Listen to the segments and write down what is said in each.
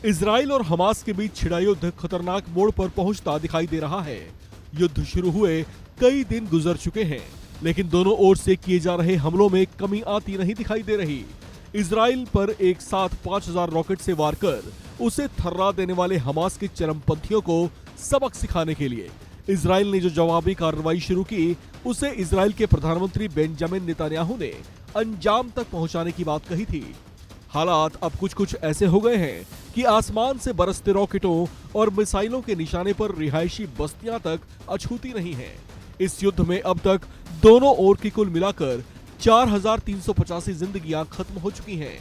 Israel और Hamas के बीच छिड़ा युद्ध खतरनाक मोड़ पर पहुंचता दिखाई दे रहा है। युद्ध शुरू हुए कई दिन गुजर चुके हैं, लेकिन दोनों ओर से किए जा रहे हमलों में कमी आती नहीं दिखाई दे रही। इजराइल पर एक साथ 5000 रॉकेट से वार कर उसे थर्रा देने वाले हमास के चरमपंथियों को सबक सिखाने के लिए इजराइल ने जो जवाबी कार्रवाई शुरू की, उसे इजराइल के प्रधानमंत्री बेंजामिन नेतन्याहू ने अंजाम तक पहुंचाने की बात कही थी। हालात अब कुछ ऐसे हो गए हैं कि आसमान से बरसते रॉकेटों और मिसाइलों के निशाने पर रिहायशी बस्तियां तक अछूती नहीं हैं। इस युद्ध में अब तक दोनों ओर की कुल मिलाकर 4385 जिंदगियां खत्म हो चुकी हैं।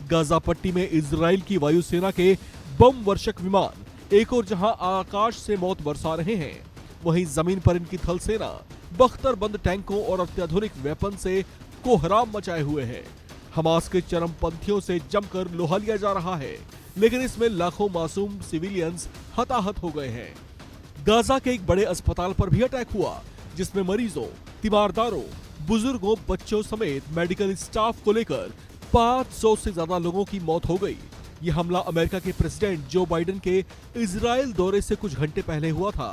गाजा पट्टी में इजराइल की वायुसेना के बम वर्षक विमान एक और जहां आकाश से मौत बरसा रहे हैं, वहीं जमीन पर इनकी थल सेना बख्तरबंद टैंकों और अत्याधुनिक वेपन से कोहराम मचाए हुए है। हमास के चरमपंथियों से जमकर लोहा लिया जा रहा है, लेकिन इसमें लाखों मासूम सिविलियंस हताहत हो गए हैं। गाजा के एक बड़े अस्पताल पर भी अटैक हुआ, जिसमें मरीजों, तीमारदारों, बुजुर्गों, बच्चों समेत मेडिकल स्टाफ को लेकर 500 से ज्यादा लोगों की मौत हो गई। यह हमला अमेरिका के प्रेसिडेंट जो बाइडेन के इजराइल दौरे से कुछ घंटे पहले हुआ था।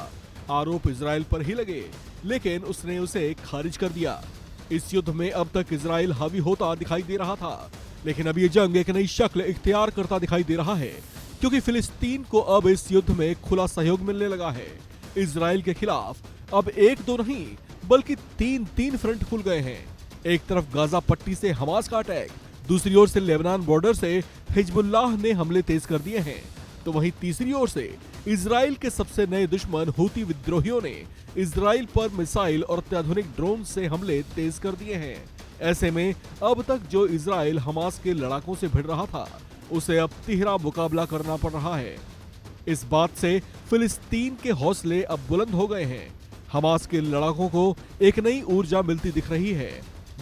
आरोप इजराइल पर ही लगे, लेकिन उसने उसे खारिज कर दिया। इस युद्ध में अब तक इजराइल हावी होता दिखाई दे रहा था, लेकिन अब ये जंग एक नई शक्ल इख्तियार करता दिखाई दे रहा है, क्योंकि फिलिस्तीन को अब इस युद्ध में खुला सहयोग मिलने लगा है। इजराइल के खिलाफ अब एक दो नहीं बल्कि तीन फ्रंट खुल गए हैं। एक तरफ गाजा पट्टी से हमास का अटैक, दूसरी ओर से लेबनान बॉर्डर से हिजबुल्लाह ने हमले तेज कर दिए हैं, तो वहीं तीसरी ओर से इजराइल के सबसे नए दुश्मन हूती विद्रोहियों ने इजराइल पर मिसाइल और अत्याधुनिक ड्रोन से हमले तेज कर दिए हैं। ऐसे में अब तक जो इजराइल हमास के लड़ाकों से भिड़ रहा था, उसे अब तिहरा मुकाबला करना पड़ रहा है। इस बात से फिलिस्तीन के हौसले अब बुलंद हो गए हैं। हमास के लड़ाकों को एक नई ऊर्जा मिलती दिख रही है,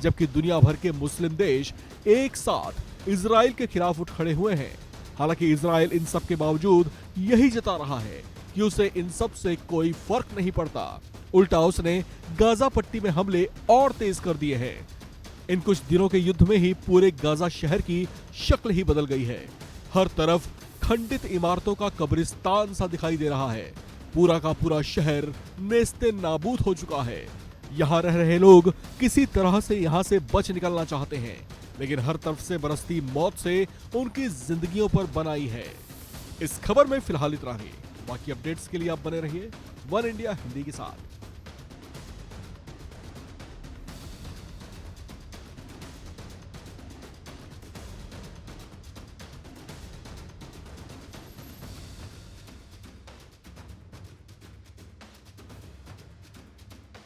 जबकि दुनिया भर के मुस्लिम देश एक साथ इजराइल के खिलाफ उठ खड़े हुए हैं। हालांकि इजराइल इन सब के बावजूद यही जता रहा है कि उसे इन सब से कोई फर्क नहीं पड़ता। उल्टा उसने गाजा पट्टी में हमले और तेज कर दिए हैं। इन कुछ दिनों के युद्ध में ही पूरे गाजा शहर की शक्ल ही बदल गई है। हर तरफ खंडित इमारतों का कब्रिस्तान सा दिखाई दे रहा है। पूरा का पूरा शहर नेस्ते नाबूद हो चुका है। यहाँ रह रहे लोग किसी तरह से यहाँ से बच निकलना चाहते हैं, लेकिन हर तरफ से बरसती मौत से उनकी जिंदगियों पर बनाई है। इस खबर में फिलहाल इतना ही। बाकी अपडेट्स के लिए आप बने रहिए वन इंडिया हिंदी के साथ।